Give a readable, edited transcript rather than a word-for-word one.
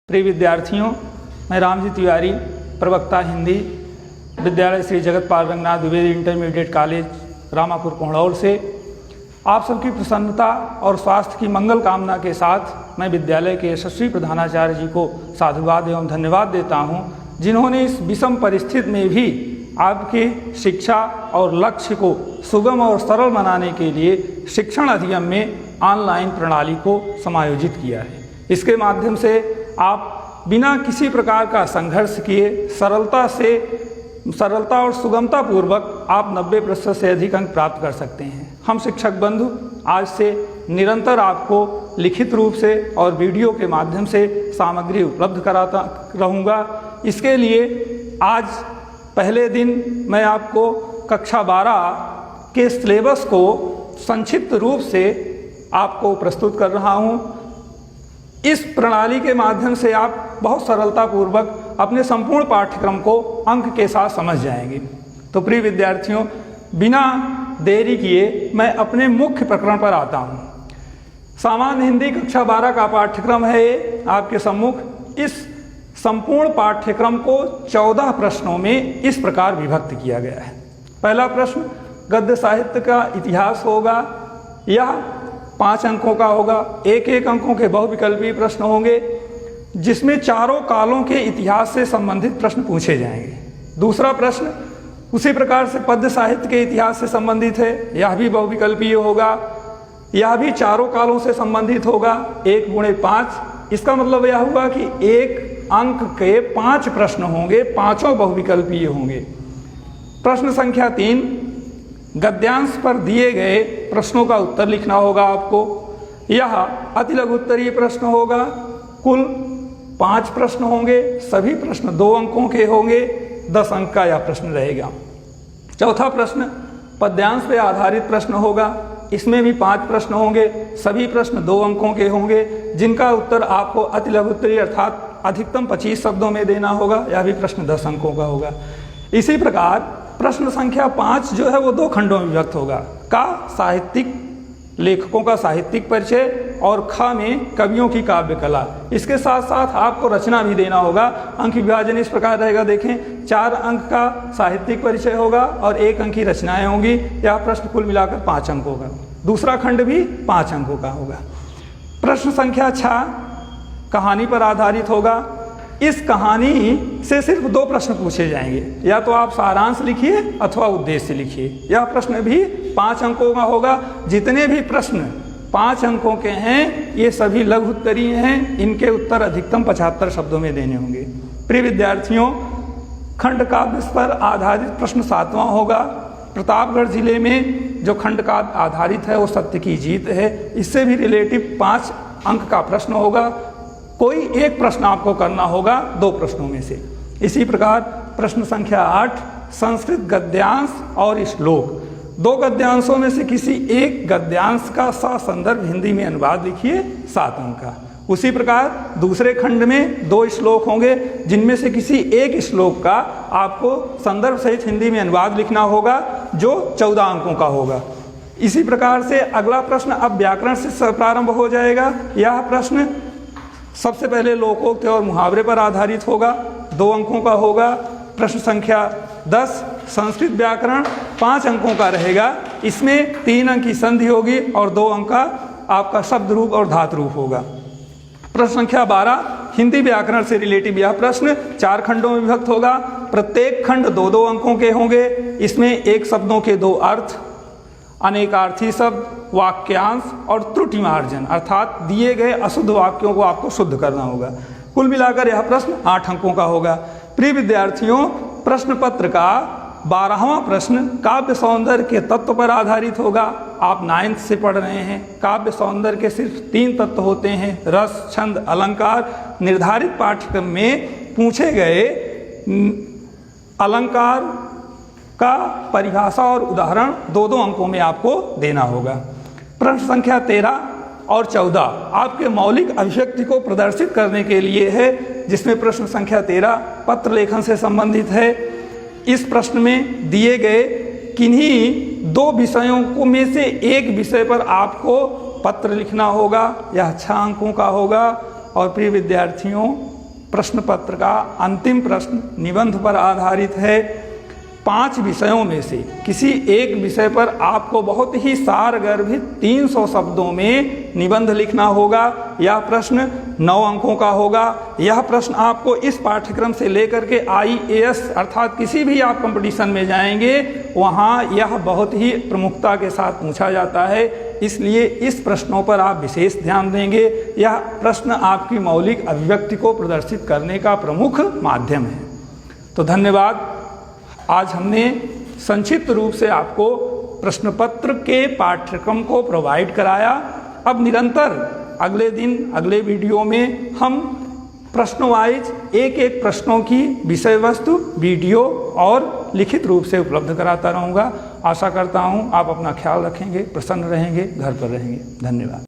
प्रिय विद्यार्थियों, मैं रामजी तिवारी, प्रवक्ता हिंदी, विद्यालय श्री जगतपाल रंगनाथ द्विवेदी इंटरमीडिएट कॉलेज रामापुर कोहड़ौल से आप सबकी प्रसन्नता और स्वास्थ्य की मंगल कामना के साथ मैं विद्यालय के यशस्वी प्रधानाचार्य जी को साधुवाद एवं धन्यवाद देता हूं, जिन्होंने इस विषम परिस्थिति में भी आपके शिक्षा और लक्ष्य को सुगम और सरल बनाने के लिए शिक्षण अधिगम में ऑनलाइन प्रणाली को समायोजित किया है। इसके माध्यम से आप बिना किसी प्रकार का संघर्ष किए सरलता और सुगमता पूर्वक आप 90% से अधिक अंक प्राप्त कर सकते हैं। हम शिक्षक बंधु आज से निरंतर आपको लिखित रूप से और वीडियो के माध्यम से सामग्री उपलब्ध कराता रहूँगा। इसके लिए आज पहले दिन मैं आपको कक्षा 12 के सिलेबस को संक्षिप्त रूप से आपको प्रस्तुत कर रहा हूँ। इस प्रणाली के माध्यम से आप बहुत सरलतापूर्वक अपने संपूर्ण पाठ्यक्रम को अंक के साथ समझ जाएंगे। तो प्रिय विद्यार्थियों, बिना देरी किए मैं अपने मुख्य प्रकरण पर आता हूँ। सामान्य हिंदी कक्षा 12 का पाठ्यक्रम है ये आपके सम्मुख। इस संपूर्ण पाठ्यक्रम को 14 प्रश्नों में इस प्रकार विभक्त किया गया है। पहला प्रश्न गद्य साहित्य का इतिहास होगा। यह 5 अंकों का होगा। एक अंकों के बहुविकल्पीय प्रश्न होंगे, जिसमें चारों कालों के इतिहास से संबंधित प्रश्न पूछे जाएंगे। दूसरा प्रश्न उसी प्रकार से पद्य साहित्य के इतिहास से संबंधित है। यह भी बहुविकल्पीय होगा। यह भी चारों कालों से संबंधित होगा। 1 गुणे 5, इसका मतलब यह हुआ कि 1 अंक के 5 प्रश्न होंगे, पांचों बहुविकल्पीय होंगे। प्रश्न संख्या 3 गद्यांश पर दिए गए प्रश्नों का उत्तर लिखना होगा आपको। यह अति लघु उत्तरीय प्रश्न होगा। कुल 5 प्रश्न होंगे। सभी प्रश्न 2 अंकों के होंगे। 10 अंक का यह प्रश्न रहेगा। चौथा प्रश्न पद्यांश पे आधारित प्रश्न होगा। इसमें भी 5 प्रश्न होंगे। सभी प्रश्न 2 अंकों के होंगे, जिनका उत्तर आपको अति लघु उत्तरीय अर्थात अधिकतम 25 शब्दों में देना होगा। यह भी प्रश्न 10 अंकों का होगा। इसी प्रकार प्रश्न संख्या 5 जो है वो 2 खंडों में विभक्त होगा। का साहित्यिक लेखकों का साहित्यिक परिचय और ख में कवियों की काव्य कला। इसके साथ साथ आपको रचना भी देना होगा। अंक विभाजन इस प्रकार रहेगा, देखें 4 अंक का साहित्यिक परिचय होगा और 1 अंक की रचनाएं होंगी। यह प्रश्न कुल मिलाकर 5 अंकों का। दूसरा खंड भी 5 अंकों का होगा। प्रश्न संख्या 6 कहानी पर आधारित होगा। इस कहानी से सिर्फ 2 प्रश्न पूछे जाएंगे, या तो आप सारांश लिखिए अथवा उद्देश्य लिखिए। यह प्रश्न भी 5 अंकों का होगा। जितने भी प्रश्न 5 अंकों के हैं ये सभी लघु उत्तरीय हैं। इनके उत्तर अधिकतम 75 शब्दों में देने होंगे। प्रिय विद्यार्थियों, खंड काव्य पर आधारित प्रश्न 7वां होगा। प्रतापगढ़ जिले में जो खंड काव्य आधारित है वो सत्य की जीत है। इससे भी रिलेटिव 5 अंक का प्रश्न होगा। कोई एक प्रश्न आपको करना होगा 2 प्रश्नों में से। इसी प्रकार प्रश्न संख्या 8 संस्कृत गद्यांश और श्लोक। 2 गद्यांशों में से किसी एक गद्यांश का ससंदर्भ हिंदी में अनुवाद लिखिए, 7 अंक का। उसी प्रकार दूसरे खंड में 2 श्लोक होंगे, जिनमें से किसी एक श्लोक का आपको संदर्भ सहित हिंदी में अनुवाद लिखना होगा, जो 14 अंकों का होगा। इसी प्रकार से अगला प्रश्न अब व्याकरण से प्रारंभ हो जाएगा। यह प्रश्न सबसे पहले लोकोक्त और मुहावरे पर आधारित होगा, 2 अंकों का होगा। प्रश्न संख्या 10 संस्कृत व्याकरण 5 अंकों का रहेगा। इसमें 3 अंक की संधि होगी और 2 अंक का आपका शब्द रूप और धातु रूप होगा। प्रश्न संख्या 12 हिंदी व्याकरण से रिलेटिव यह प्रश्न 4 खंडों में विभक्त होगा। प्रत्येक खंड 2-2 अंकों के होंगे। इसमें एक शब्दों के 2 अर्थ, अनेकार्थी शब्द, वाक्यांश और त्रुटि मार्जन अर्थात दिए गए अशुद्ध वाक्यों को आपको शुद्ध करना होगा। कुल मिलाकर यह प्रश्न 8 अंकों का होगा। प्रिय विद्यार्थियों, प्रश्न पत्र का 12वां प्रश्न काव्य सौंदर्य के तत्व पर आधारित होगा। आप 9th से पढ़ रहे हैं। काव्य सौंदर्य के सिर्फ 3 तत्व होते हैं, रस, छंद, अलंकार। निर्धारित पाठ्यक्रम में पूछे गए अलंकार का परिभाषा और उदाहरण 2-2 अंकों में आपको देना होगा। प्रश्न संख्या 13 और 14 आपके मौलिक अभिव्यक्ति को प्रदर्शित करने के लिए है, जिसमें प्रश्न संख्या 13 पत्र लेखन से संबंधित है। इस प्रश्न में दिए गए किन्हीं 2 विषयों को में से एक विषय पर आपको पत्र लिखना होगा। यह 6 अंकों का होगा। और प्रिय विद्यार्थियों, प्रश्न पत्र का अंतिम प्रश्न निबंध पर आधारित है। 5 विषयों में से किसी एक विषय पर आपको बहुत ही सारगर्भित 300 शब्दों में निबंध लिखना होगा। यह प्रश्न 9 अंकों का होगा। यह प्रश्न आपको इस पाठ्यक्रम से लेकर के IAS अर्थात किसी भी आप कंपटीशन में जाएंगे वहाँ यह बहुत ही प्रमुखता के साथ पूछा जाता है, इसलिए इस प्रश्नों पर आप विशेष ध्यान देंगे। यह प्रश्न आपकी मौलिक अभिव्यक्ति को प्रदर्शित करने का प्रमुख माध्यम है। तो धन्यवाद। आज हमने संक्षिप्त रूप से आपको प्रश्न पत्र के पाठ्यक्रम को प्रोवाइड कराया। अब निरंतर अगले दिन अगले वीडियो में हम प्रश्न वाइज एक प्रश्नों की विषय वस्तु वीडियो और लिखित रूप से उपलब्ध कराता रहूँगा। आशा करता हूँ आप अपना ख्याल रखेंगे, प्रसन्न रहेंगे, घर पर रहेंगे। धन्यवाद।